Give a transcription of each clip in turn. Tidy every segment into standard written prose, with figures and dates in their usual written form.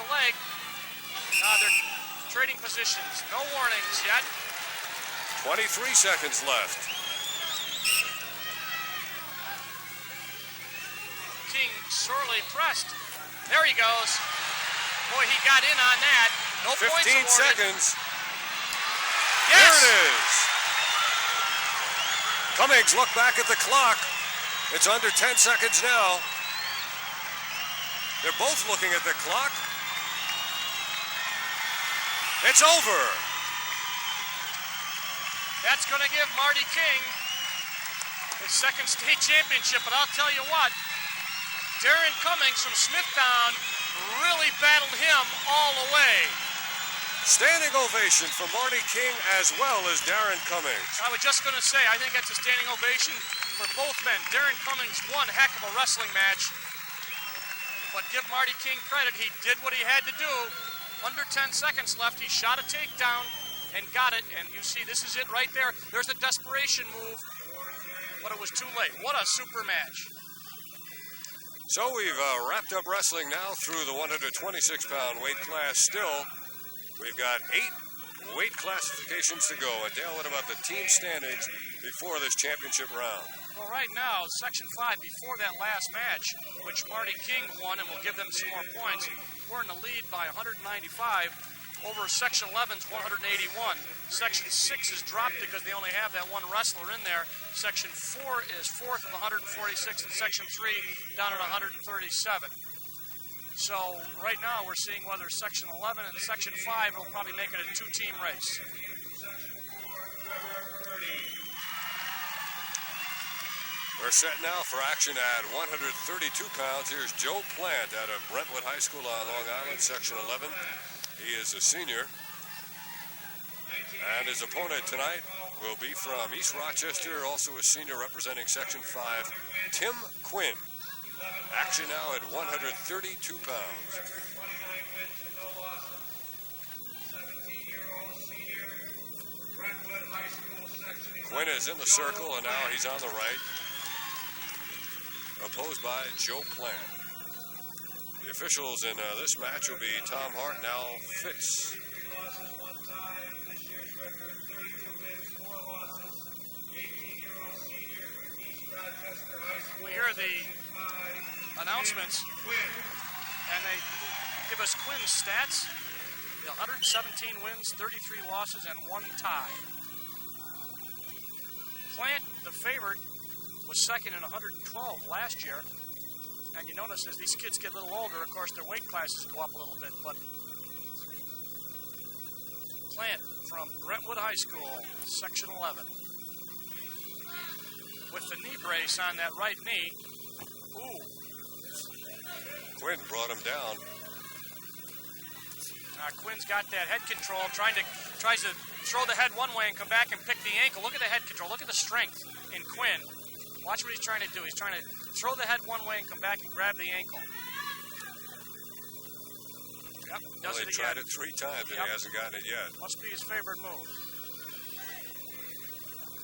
the leg. They're trading positions. No warnings yet. 23 seconds left. King sorely pressed. There he goes. Boy, he got in on that. No points awarded. 15 seconds. Yes! There it is. Cummings, look back at the clock. It's under 10 seconds now. They're both looking at the clock. It's over. That's going to give Marty King his second state championship, but I'll tell you what, Darren Cummings from Smithtown really battled him all the way. Standing ovation for Marty King as well as Darren Cummings. I was just going to say, I think that's a standing ovation for both men. Darren Cummings won a heck of a wrestling match, but give Marty King credit, he did what he had to do. Under 10 seconds left, he shot a takedown and got it, and you see this is it right there. There's a desperation move, but it was too late. What a super match. So we've wrapped up wrestling now through the 126-pound weight class. Still, we've got 8 weight classifications to go. And Dale, what about the team standings before this championship round? Well, right now, Section 5, before that last match, which Marty King won, and will give them some more points, we're in the lead by 195 over Section 11's 181. Section 6 is dropped because they only have that one wrestler in there. Section 4 is 4th with 146, and Section 3 down at 137. So right now we're seeing whether Section 11 and Section 5 will probably make it a 2-team race. We're set now for action at 132 pounds. Here's Joe Plant out of Brentwood High School on Long Island, Section 11. He is a senior. And his opponent tonight will be from East Rochester, also a senior representing Section 5, Tim Quinn. Action now at 132 pounds. Quinn is in the circle, and now he's on the right. Opposed by Joe Plant. The officials in this match will be Tom Hart, now Fitz. We hear the announcements, and they give us Quinn's stats. 117 wins, 33 losses, and 1 tie. Plant, the favorite, was second in 112 last year. And you notice as these kids get a little older, of course, their weight classes go up a little bit. But Plant from Brentwood High School, Section 11. With the knee brace on that right knee. Ooh. Quinn brought him down. Quinn's got that head control, tries to throw the head one way and come back and pick the ankle. Look at the head control. Look at the strength in Quinn. Watch what he's trying to do. He's trying to throw the head one way and come back and grab the ankle. Yep, does it again. He tried it 3 times and he hasn't gotten it yet. Must be his favorite move.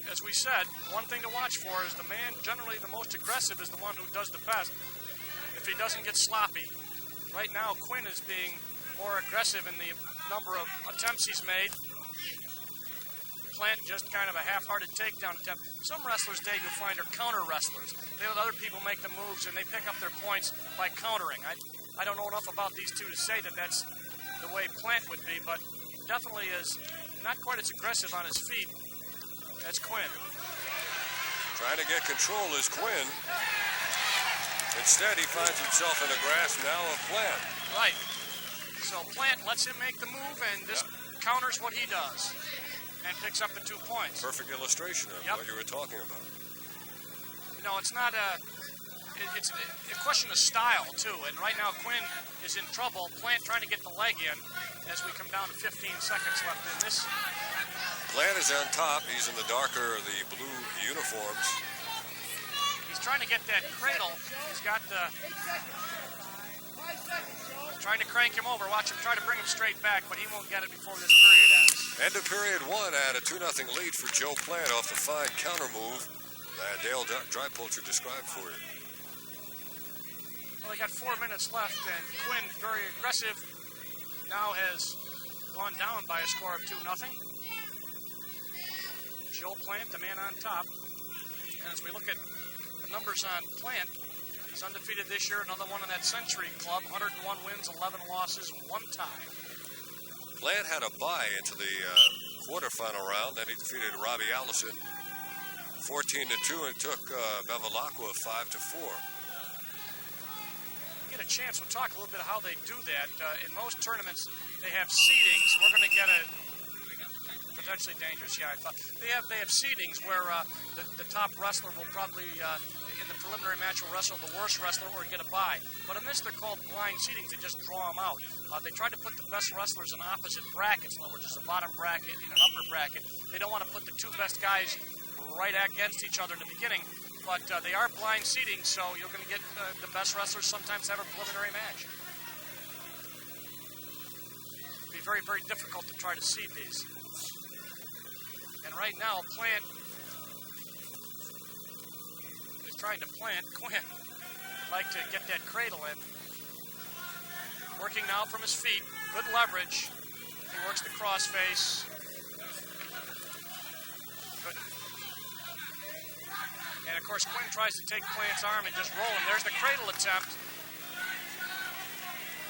As we said, one thing to watch for is the man generally the most aggressive is the one who does the best if he doesn't get sloppy. Right now, Quinn is being more aggressive in the number of attempts he's made. Plant just kind of a half-hearted takedown attempt. Some wrestlers, Dave, you'll find are counter wrestlers. They let other people make the moves and they pick up their points by countering. I don't know enough about these two to say that that's the way Plant would be, but definitely is not quite as aggressive on his feet as Quinn. Trying to get control is Quinn. Instead, he finds himself in the grasp now of Plant. Right. So Plant lets him make the move, and this counters what he does and picks up the 2 points. Perfect illustration of what you were talking about. No, it's not it's a question of style, too. And right now, Quinn is in trouble. Plant trying to get the leg in as we come down to 15 seconds left in this. Plant is on top. He's in the darker, the blue uniforms. He's trying to get that cradle. He's got the... trying to crank him over. Watch him try to bring him straight back, but he won't get it before this period ends. End of period 1 and a 2-0 lead for Joe Plant off the fine counter move that Dale Drypolcher described for you. Well, they got 4 minutes left, and Quinn very aggressive. now has gone down by a score of 2-0. Joe Plant, the man on top. And as we look at the numbers on Plant, he's undefeated this year, another one in that Century Club, 101 wins, 11 losses, 1 tie. Plant had a bye into the quarterfinal round, then he defeated Robbie Allison 14-2 and took Bevilacqua 5-4. Get a chance, we'll talk a little bit how they do that. In most tournaments, they have seedings. We're going to get a potentially dangerous. Yeah, I thought they have seedings where the top wrestler will probably in the preliminary match will wrestle the worst wrestler or get a bye. But in this, they're called blind seedings. They just draw them out. They try to put the best wrestlers in opposite brackets, in other words, just a bottom bracket and an upper bracket. They don't want to put the two best guys right against each other in the beginning. But they are blind seeding, so you're going to get the best wrestlers sometimes have a preliminary match. It'd be very, very difficult to try to seed these. And right now, Plant is trying to plant Quinn. Like to get that cradle in. Working now from his feet. Good leverage. He works the crossface. Good. And of course, Quinn tries to take Plant's arm and just roll him. There's the cradle attempt.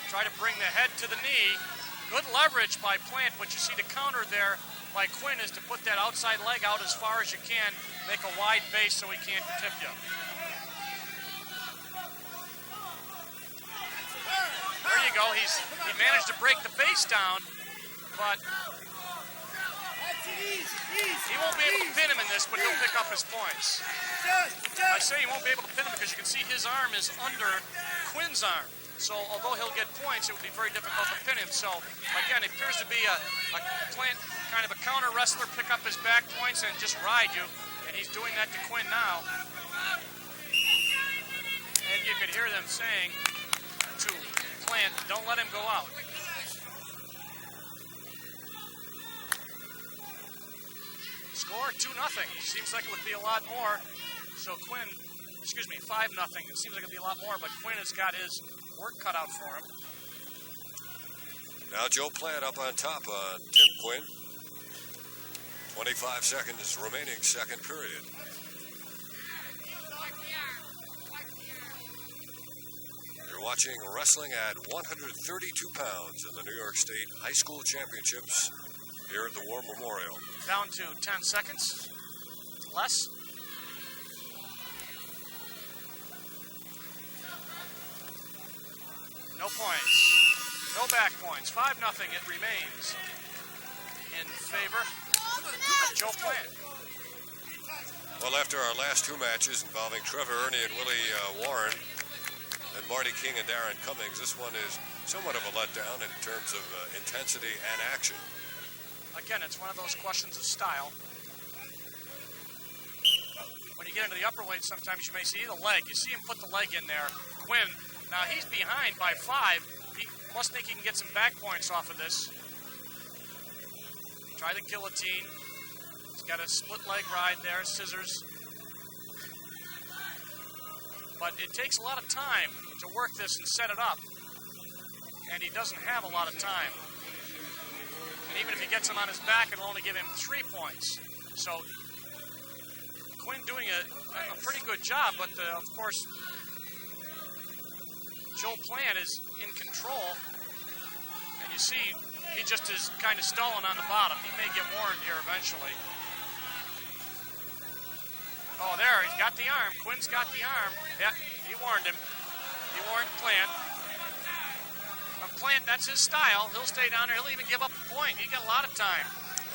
Try to bring the head to the knee. Good leverage by Plant, but you see the counter there by Quinn is to put that outside leg out as far as you can, make a wide base so he can't tip you. There you go. He managed to break the base down, but he won't be able to pin him in this, but he'll pick up his points. I say he won't be able to pin him because you can see his arm is under Quinn's arm. So although he'll get points, it would be very difficult to pin him. So again, it appears to be a Plant, kind of a counter wrestler, pick up his back points and just ride you. And he's doing that to Quinn now. And you could hear them saying to Plant, don't let him go out. Score 2-0. Seems like it would be a lot more. So Quinn, 5-0. It seems like it'd be a lot more, but Quinn has got his work cut out for him. Now Joe Plant up on top on Tim Quinn. 25 seconds remaining, second period. You're watching wrestling at 132 pounds in the New York State High School Championships here at the War Memorial. Down to 10 seconds. Less. No points. No back points. 5-0 it remains in favor of Joe Plant. Well, after our last two matches involving Trevor Ernie and Willie Warren and Marty King and Darren Cummings, this one is somewhat of a letdown in terms of intensity and action. Again, it's one of those questions of style. When you get into the upper weight, sometimes you may see the leg. You see him put the leg in there. Quinn, now he's behind by 5. He must think he can get some back points off of this. Try the guillotine. He's got a split leg ride there, scissors. But it takes a lot of time to work this and set it up. And he doesn't have a lot of time. And even if he gets him on his back, it'll only give him 3 points. So Quinn doing a pretty good job, but of course, Joe Plant is in control, and you see he just is kind of stalling on the bottom. He may get warned here eventually. Oh, there, he's got the arm. Quinn's got the arm. Yeah, he warned him. He warned Plant. Plant, that's his style. He'll stay down there. He'll even give up a point. He got a lot of time.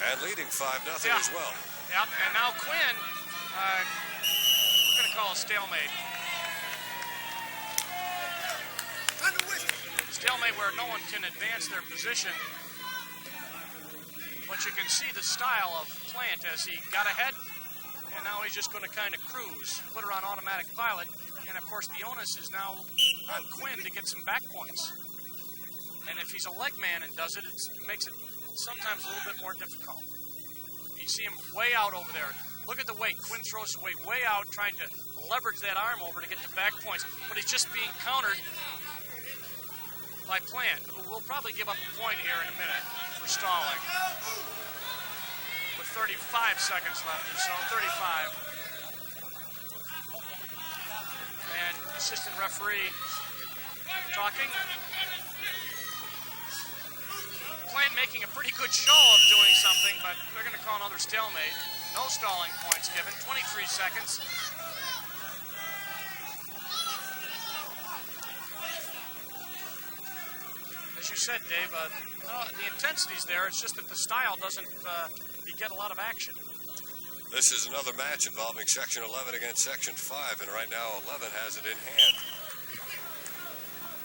And leading 5-0 as well. Yep, and now Quinn, we're going to call a stalemate. Stalemate where no one can advance their position. But you can see the style of Plant as he got ahead, and now he's just going to kind of cruise, put her on automatic pilot. And of course, the onus is now on Quinn to get some back points. And if he's a leg man and does it, it makes it sometimes a little bit more difficult. You see him way out over there. Look at the weight. Quinn throws the weight way out, trying to leverage that arm over to get the back points. But he's just being countered by Plant, who will probably give up a point here in a minute for stalling. With 35 seconds left or so, 35. And assistant referee talking. Plant making a pretty good show of doing something, but they're going to call another stalemate. No stalling points given, 23 seconds. As you said, Dave, the intensity's there. It's just that the style doesn't get a lot of action. This is another match involving Section 11 against Section 5, and right now 11 has it in hand.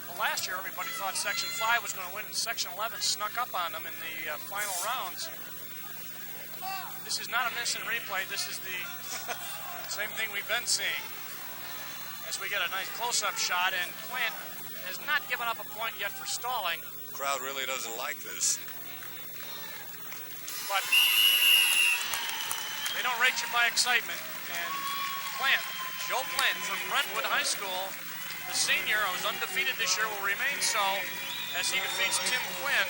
Well, last year everybody thought Section 5 was going to win, and Section 11 snuck up on them in the final rounds. This is not an instant replay. This is the same thing we've been seeing. As we get a nice close-up shot, and Plant has not given up a point yet for stalling. The crowd really doesn't like this. But they don't rate you by excitement. And Plant, Joe Plant from Brentwood High School, the senior who's undefeated this year, will remain so as he defeats Tim Quinn